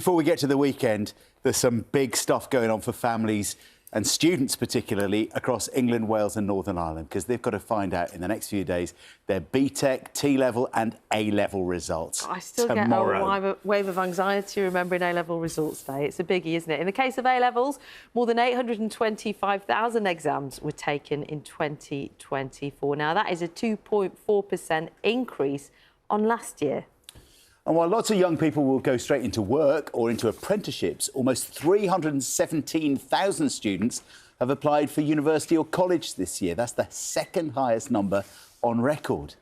Before we get to the weekend, there's some big stuff going on for families and students, particularly across England, Wales and Northern Ireland, because they've got to find out in the next few days their BTEC, T-level and A-level results. I still get a wave of anxiety remembering A-level results day. It's a biggie, isn't it? In the case of A-levels, more than 825,000 exams were taken in 2024. Now, that is a 2.4% increase on last year. And while lots of young people will go straight into work or into apprenticeships, almost 317,000 students have applied for university or college this year. That's the second highest number on record.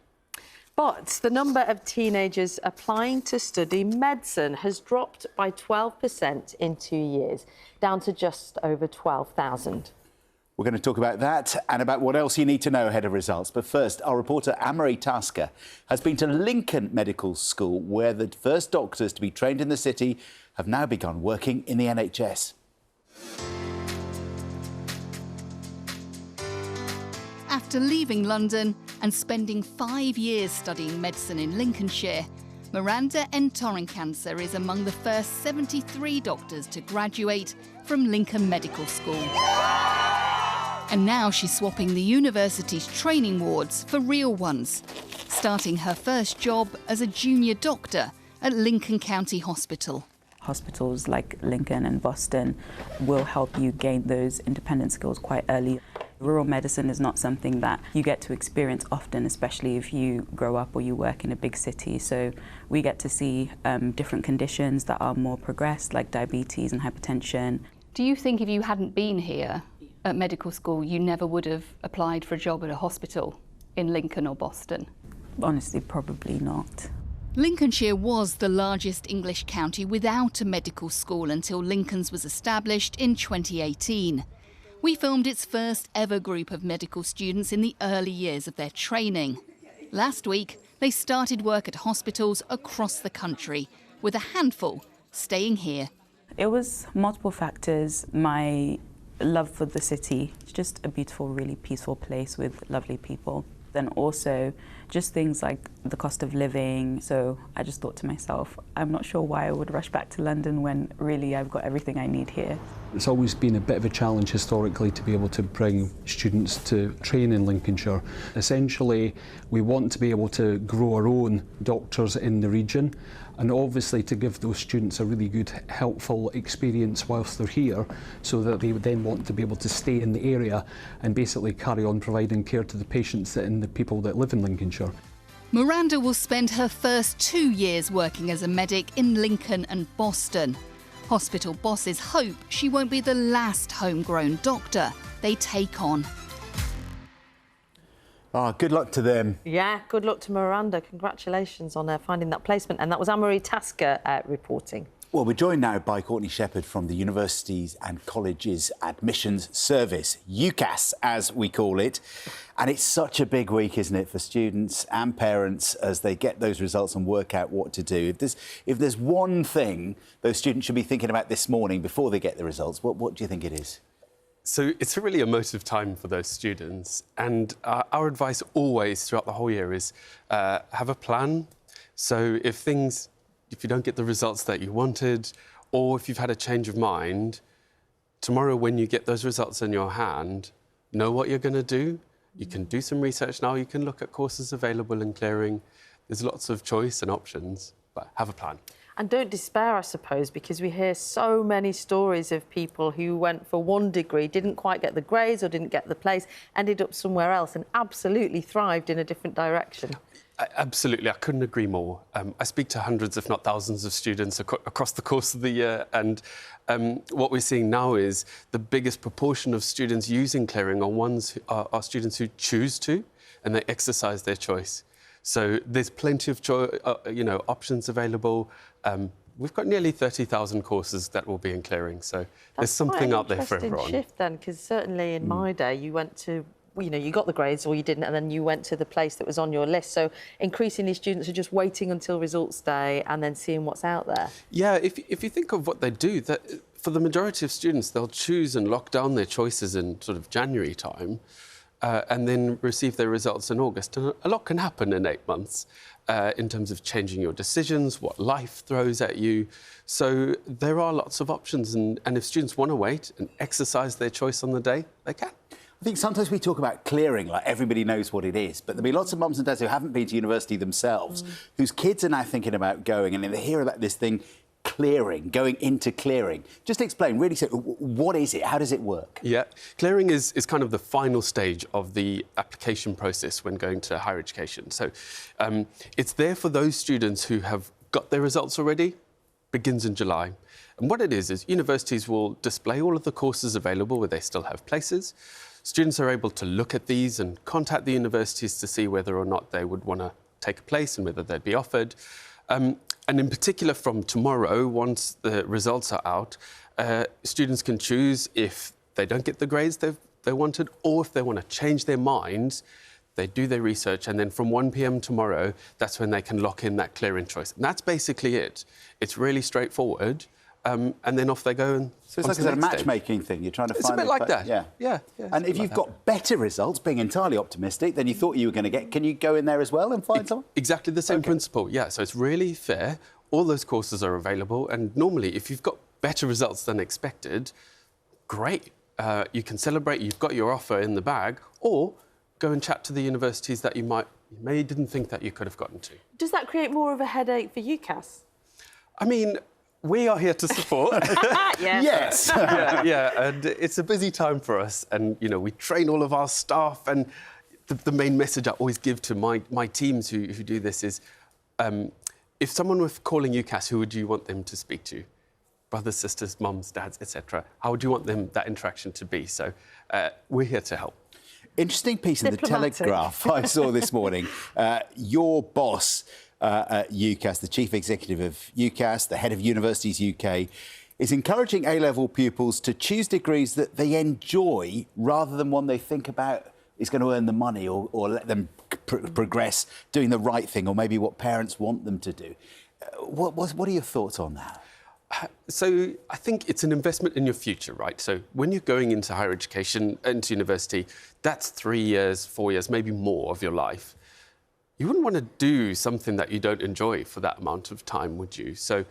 But the number of teenagers applying to study medicine has dropped by 12% in 2 years, down to just over 12,000. We're going to talk about that and about what else you need to know ahead of results. But first, our reporter Anne-Marie Tasker has been to Lincoln Medical School, where the first doctors to be trained in the city have now begun working in the NHS. After leaving London and spending 5 years studying medicine in Lincolnshire, Miranda Ntorincancer is among the first 73 doctors to graduate from Lincoln Medical School. And now she's swapping the university's training wards for real ones, starting her first job as a junior doctor at Lincoln County Hospital. Hospitals like Lincoln and Boston will help you gain those independent skills quite early. Rural medicine is not something that you get to experience often, especially if you grow up or you work in a big city. So we get to see different conditions that are more progressed, like diabetes and hypertension. Do you think if you hadn't been here at medical school, you never would have applied for a job at a hospital in Lincoln or Boston? Honestly, probably not. Lincolnshire was the largest English county without a medical school until Lincoln's was established in 2018. We filmed its first ever group of medical students in the early years of their training. Last week, they started work at hospitals across the country, with a handful staying here. It was multiple factors. My love for the city. It's just a beautiful, really peaceful place with lovely people. Then also just things like the cost of living. So I just thought to myself, I'm not sure why I would rush back to London when really I've got everything I need here. It's always been a bit of a challenge historically to be able to bring students to train in Lincolnshire. Essentially, we want to be able to grow our own doctors in the region, and obviously to give those students a really good, helpful experience whilst they're here, so that they would then want to be able to stay in the area and basically carry on providing care to the patients and the people that live in Lincolnshire. Miranda will spend her first 2 years working as a medic in Lincoln and Boston. Hospital bosses hope she won't be the last homegrown doctor they take on. Good luck to them. Yeah, good luck to Miranda. Congratulations on finding that placement. And that was Anne-Marie Tasker reporting. Well, we're joined now by Courteney Sheppard from the Universities and Colleges Admissions Service, UCAS as we call it. And it's such a big week, isn't it, for students and parents as they get those results and work out what to do. If there's one thing those students should be thinking about this morning before they get the results, what do you think it is? So it's a really emotive time for those students, and our advice always throughout the whole year is have a plan. So if you don't get the results that you wanted, or if you've had a change of mind, tomorrow when you get those results in your hand, know what you're going to do. You can do some research now, you can look at courses available in clearing. There's lots of choice and options, but have a plan. And don't despair, I suppose, because we hear so many stories of people who went for one degree, didn't quite get the grades or didn't get the place, ended up somewhere else and absolutely thrived in a different direction. Absolutely, I couldn't agree more. I speak to hundreds, if not thousands, of students across the course of the year, and what we're seeing now is the biggest proportion of students using clearing are students who choose to, and they exercise their choice. So there's plenty of options available. We've got nearly 30,000 courses that will be in clearing, so there's something out there for everyone. That's quite an interesting shift then, because certainly in my day you went to, you got the grades or you didn't, and then you went to the place that was on your list. So increasingly students are just waiting until results day and then seeing what's out there. Yeah, if you think of what they do, that for the majority of students, they'll choose and lock down their choices in sort of January time. and then receive their results in August. And a lot can happen in 8 months in terms of changing your decisions, what life throws at you. So there are lots of options, and if students want to wait and exercise their choice on the day, they can. I think sometimes we talk about clearing, like everybody knows what it is, but there'll be lots of mums and dads who haven't been to university themselves, whose kids are now thinking about going, and they hear about this thing, clearing, going into clearing. Just explain, really, what is it? How does it work? Yeah, clearing is kind of the final stage of the application process when going to higher education. So it's there for those students who have got their results already, begins in July. And what it is universities will display all of the courses available where they still have places. Students are able to look at these and contact the universities to see whether or not they would want to take a place and whether they'd be offered. And in particular, from tomorrow, once the results are out, students can choose if they don't get the grades they wanted, or if they want to change their minds, they do their research, and then from 1 p.m. tomorrow, that's when they can lock in that clearing choice. And that's basically it. It's really straightforward. And then off they go. And so it's like a matchmaking thing. You're trying to find... It's a bit like that. Yeah. And if you've got better results, being entirely optimistic, than you thought you were going to get, can you go in there as well and find someone? Exactly the same principle, yeah. So it's really fair. All those courses are available. And normally, if you've got better results than expected, great. You can celebrate, you've got your offer in the bag, or go and chat to the universities that you may didn't think that you could have gotten to. Does that create more of a headache for UCAS? I mean, we are here to support. Yes. And it's a busy time for us. And, we train all of our staff. And the main message I always give to my teams who do this is, if someone were calling UCAS, who would you want them to speak to? Brothers, sisters, mums, dads, etc. How would you want that interaction to be? So we're here to help. Interesting piece in the Telegraph I saw this morning. Your boss at UCAS, the chief executive of UCAS, the head of Universities UK, is encouraging A-level pupils to choose degrees that they enjoy rather than one they think about is going to earn the money or let them progress doing the right thing, or maybe what parents want them to do. What are your thoughts on that? So I think it's an investment in your future, right? So when you're going into higher education, into university, that's 3 years, 4 years, maybe more of your life. You wouldn't want to do something that you don't enjoy for that amount of time, would you? So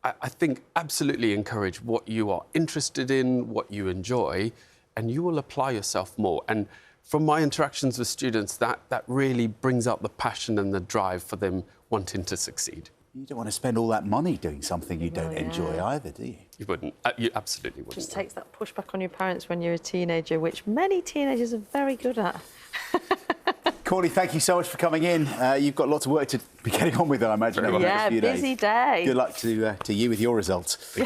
I think absolutely encourage what you are interested in, what you enjoy, and you will apply yourself more. And from my interactions with students, that really brings out the passion and the drive for them wanting to succeed. You don't want to spend all that money doing something you don't enjoy either, do you? You wouldn't. You absolutely wouldn't. Just takes that pushback on your parents when you're a teenager, which many teenagers are very good at. Courtney, thank you so much for coming in. You've got lots of work to be getting on with, I imagine, over the next few days. Busy day. Good luck to you with your results.